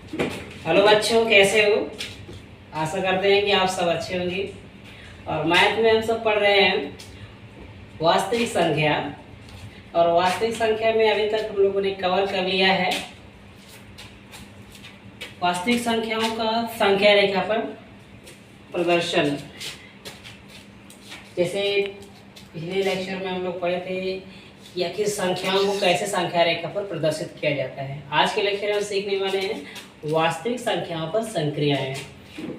Hello बच्चों, कैसे हो? आशा करते हैं कि आप सब अच्छे होंगे। और मैथ में हम सब पढ़ रहे हैं वास्तविक संख्या। और वास्तविक संख्या में अभी तक हम लोगों ने कवर कर लिया है वास्तविक संख्याओं का संख्या रेखा पर प्रदर्शन। जैसे पिछले लेक्चर में हम लोग पढ़े थे कि आखिर संख्याओं को कैसे संख्या रेखा पर प्रदर्शित किया जाता है। आज के लेक्चर में सीखने वाले हैं वास्तविक संख्याओं पर संक्रियाएं,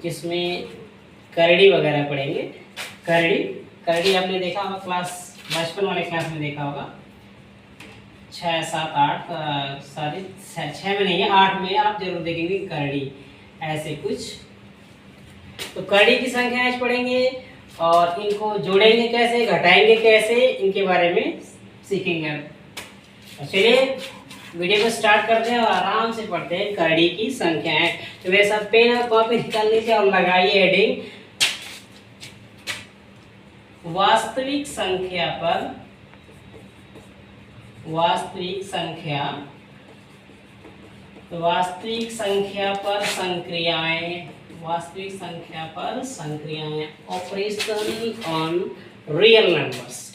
जिसमें करड़ी वगैरह पढ़ेंगे। करड़ी आपने देखा होगा, क्लास बचपन वाले क्लास में देखा होगा। 6, 7, 8 सारी 6 में नहीं है, 8 में आप जरूर देखेंगे करड़ी, ऐसे कुछ। तो करड़ी की संख्या आज पढ़ेंगे और इनको जोड़ेंगे कैसे, घटाएंगे कैसे, इनके बारे में सीखेंगे। चलिए वीडियो को स्टार्ट करते हैं और आराम से पढ़ते हैं करड़ी की संख्याएं। तो वे सब पेन और कॉपी निकाल लीजिए और लगाइए हेडिंग वास्तविक संख्या पर संक्रियाएं ऑपरेशन ऑन रियल नंबर्स।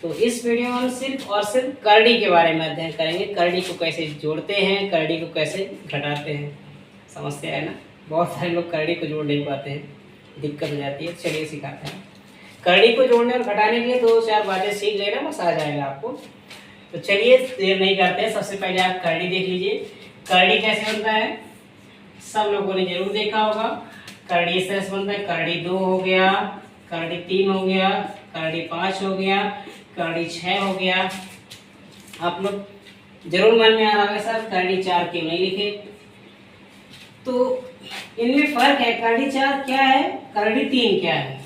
तो इस वीडियो में हम सिर्फ और सिर्फ करड़ी के बारे में अध्ययन करेंगे। करड़ी को कैसे जोड़ते हैं, करड़ी को कैसे घटाते हैं। समझते हैं ना? बहुत सारे लोग करड़ी को जोड़ नहीं पाते हैं, दिक्कत हो जाती है। चलिए सिखाते हैं। करड़ी को जोड़ने और घटाने के लिए 2-4 बातें सीख लेना, बस आ जाएगा आपको। तो चलिए देर नहीं करते हैं, सबसे पहले आप करड़ी देख लीजिए। करड़ी कैसे बनता है सब लोगों ने जरूर देखा होगा। करड़ी से बनता है, करड़ी 2 हो गया, करड़ी 3 हो गया, करड़ी 5 हो गया, करड़ी 6 हो गया। आप लोग जरूर मन में आ रहा है सर करड़ी 4 क्यों नहीं लिखे? तो इनमें फर्क है। करड़ी 4 क्या है, करड़ी 3 क्या है,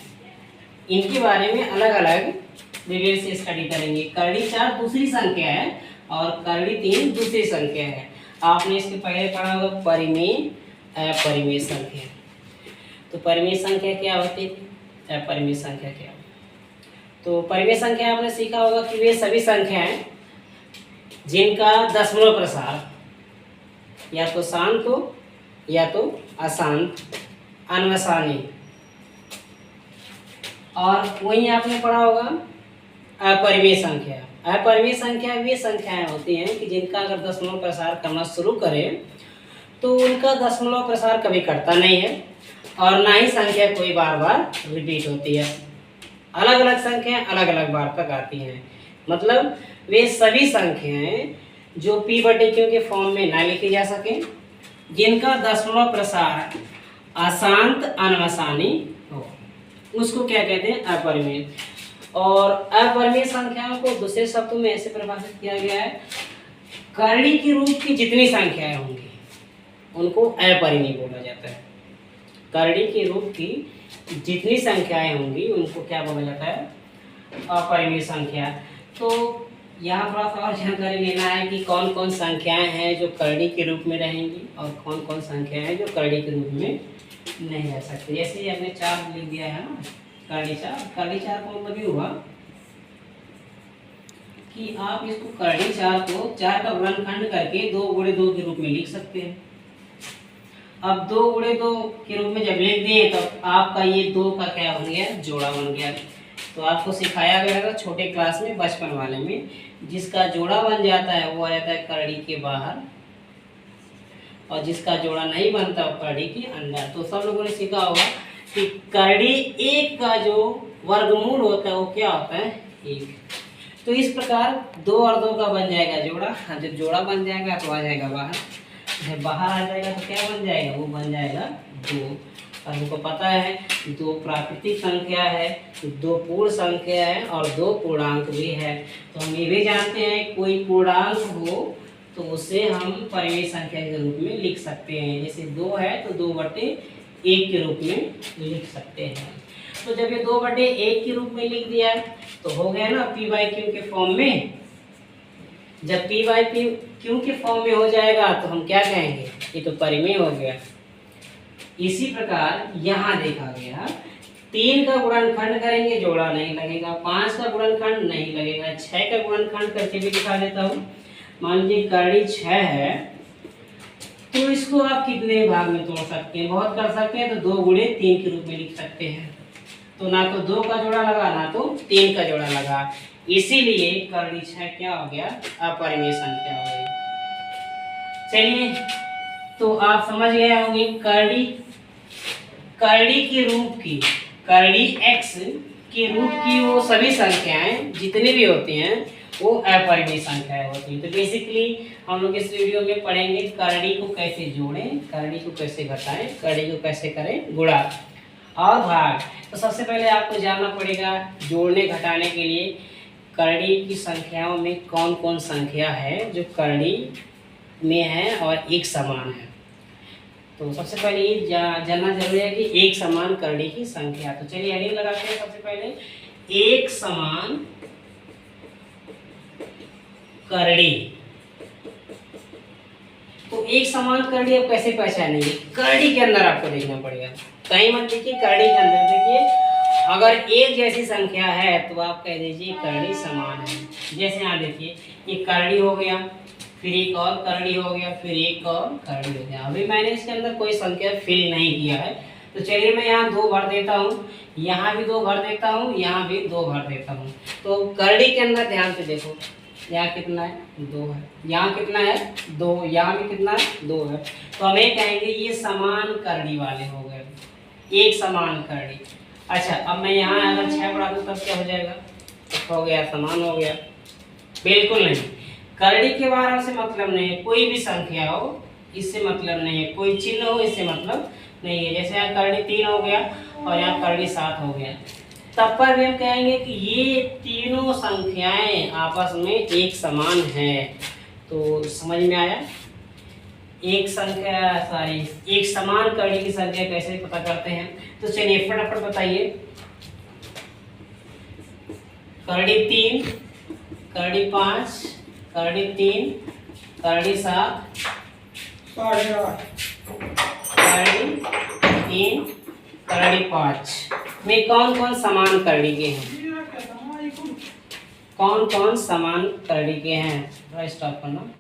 इनके बारे में अलग अलग डिटेल से स्टडी करेंगे। करड़ी 4 दूसरी संख्या है और करड़ी 3 दूसरी संख्या है। आपने इसके पहले पढ़ा होगा परिमेय, अपरिमेय संख्या। तो परिमेय संख्या क्या होती है, अपरिमेय संख्या क्या? तो परिमेय संख्या आपने सीखा होगा कि वे सभी संख्याएं जिनका दशमलव प्रसार या तो शांत हो या तो अशांत, अनवसानी। और वहीं आपने पढ़ा होगा अपरिमेय संख्या। अपरिमेय संख्या वे संख्याएं होती हैं कि जिनका अगर दशमलव प्रसार करना शुरू करें तो उनका दशमलव प्रसार कभी करता नहीं है और ना ही संख्या कोई बार बार रिपीट होती है। अलग अलग संख्याएं अलग अलग बार तक आती हैं। मतलब वे सभी संख्याएं जो p/q के फॉर्म में ना लिखी जा सके, जिनका दशमलव प्रसार अशांत अनवसानी हो, उसको क्या कहते हैं, अपरिमेय। और अपरिमेय संख्याओं को दूसरे शब्दों में ऐसे परिभाषित किया गया है, करड़ी के रूप की जितनी संख्याएं होंगी उनको अपरिमेय बोला जाता है। करड़ी के रूप की जितनी संख्याएं होंगी उनको क्या बोला जाता है, अपरिमेय संख्या। तो यहाँ थोड़ा सा और जानकारी लेना है कि कौन कौन संख्याएं हैं जो करड़ी के रूप में रहेंगी और कौन कौन संख्याएं हैं जो करड़ी के रूप में नहीं रह सकती। जैसे हमने 4 लिख दिया है ना, करड़ी 4 का मतलब ये हुआ कि आप इसको करड़ी 4 को 4 का गुणनखंड करके 2 × 2 के रूप में लिख सकते हैं। अब 2 × 2 के रूप में जब लिख दिए तो आपका ये 2 का क्या बन गया, जोड़ा बन गया। तो आपको सिखाया गया था छोटे क्लास में, बचपन वाले में, जिसका जोड़ा बन जाता है वो आ जाता है करड़ी के बाहर और जिसका जोड़ा नहीं बनता वो करड़ी के अंदर। तो सब लोगों ने सीखा होगा कि करड़ी 1 का जो वर्गमूल होता है वो क्या होता है, 1। तो इस प्रकार 2 और 2 का बन जाएगा जोड़ा। जब जोड़ा बन जाएगा तो आ जाएगा बाहर, जब बाहर आ जाएगा तो क्या बन जाएगा, वो बन जाएगा 2। और हमको पता है 2 प्राकृतिक संख्या है, 2 पूर्ण संख्या है और 2 पूर्णांक भी है। तो हम ये भी जानते हैं कोई पूर्णांक हो तो उसे हम परिमेय संख्या के रूप में लिख सकते हैं। जैसे 2 है तो 2/1 के रूप में लिख सकते हैं। तो जब ये 2/1 के रूप में लिख दिया तो हो गया ना p/q के फॉर्म में। जब p/q के फॉर्म में हो जाएगा तो हम क्या कहेंगे, ये तो परिमेय हो गया। इसी प्रकार यहाँ देखा गया 3 का गुणनखंड करेंगे, जोड़ा नहीं लगेगा। 5 का गुणनखंड नहीं लगेगा। 6 का गुणनखंड करके भी दिखा देता हूँ। मान लीजिए करड़ी 6 है तो इस इसको आप कितने भाग में तोड़ सकते हैं? बहुत कर सकते हैं, तो 2 गुणे 3 के रूप में लिख सकते हैं। तो ना तो 2 का जोड़ा लगा, ना तो 3 का जोड़ा लगा, इसीलिए करड़ी 6 क्या हो गया? अपरिमेय संख्या हो गई। चलिए, तो आप समझ गए होंगे करड़ी के रूप की, करड़ी x के रूप की वो सभी संख्याएं जितने भी होती हैं वो अपरिमेय संख्याएं होती हैं। तो बेसिकली हम लोग इस वीडियो में पढ़ेंगे करड़ी को कैसे जोड़ें, करड़ी को कैसे घटाएं, करड़ी को कैसे करें गुणा और भाग। तो सबसे पहले आपको जानना पड़ेगा जोड़ने घटाने के लिए करड़ी की संख्याओं में कौन कौन संख्या है जो करड़ी में है और एक समान है। तो सबसे पहले ये जानना जरूरी है कि एक समान करड़ी की संख्या। तो चलिए हेडिंग लगाते हैं। सबसे पहले एक समान करड़ी। तो एक समान करड़ी आप कैसे पहचानेंगे? करड़ी के अंदर आपको देखना पड़ेगा, कहीं मत देखिए, करड़ी के अंदर देखिए। अगर एक जैसी संख्या है तो आप कह दीजिए करड़ी समान है। जैसे यहाँ देखिए, ये करड़ी हो गया, फिर एक और करड़ी हो गया, फिर एक और करड़ी हो गया। अभी मैंने इसके अंदर कोई संख्या फिल नहीं किया है, तो चलिए मैं यहाँ 2 भर देता हूँ, यहाँ भी 2 भर देता हूँ, यहाँ भी 2 भर देता हूँ। तो करड़ी के अंदर ध्यान से देखो, यहाँ कितना है? 2 है। यहाँ कितना है? 2। यहाँ भी कितना है? 2 है। तो हम ये कहेंगे ये समान करड़ी वाले हो गए, एक समान करड़ी। अच्छा, अब मैं यहाँ अगर 6 बढ़ा दूँ तब क्या हो जाएगा? हो गया, समान हो गया? बिल्कुल नहीं। करड़ी के बारे से मतलब नहीं है, कोई भी संख्या हो इससे मतलब नहीं है, कोई चिन्ह हो इससे मतलब नहीं है। जैसे यहाँ करड़ी 3 हो गया और यहाँ करड़ी 7 हो गया, तब पर भी हम कहेंगे कि ये तीनों संख्याएं आपस में एक समान हैं। तो समझ में आया? एक समान करड़ी की संख्या कैसे पता करते हैं? तो चलिए फटाफट बताइए। करड़ी 3, करड़ी 5, करड़ी 3, करड़ी 7, करड़ी 3, करड़ी 5 में कौन कौन समान करड़ी के हैं? कौन कौन समान करड़ी के हैं? स्टॉप करना।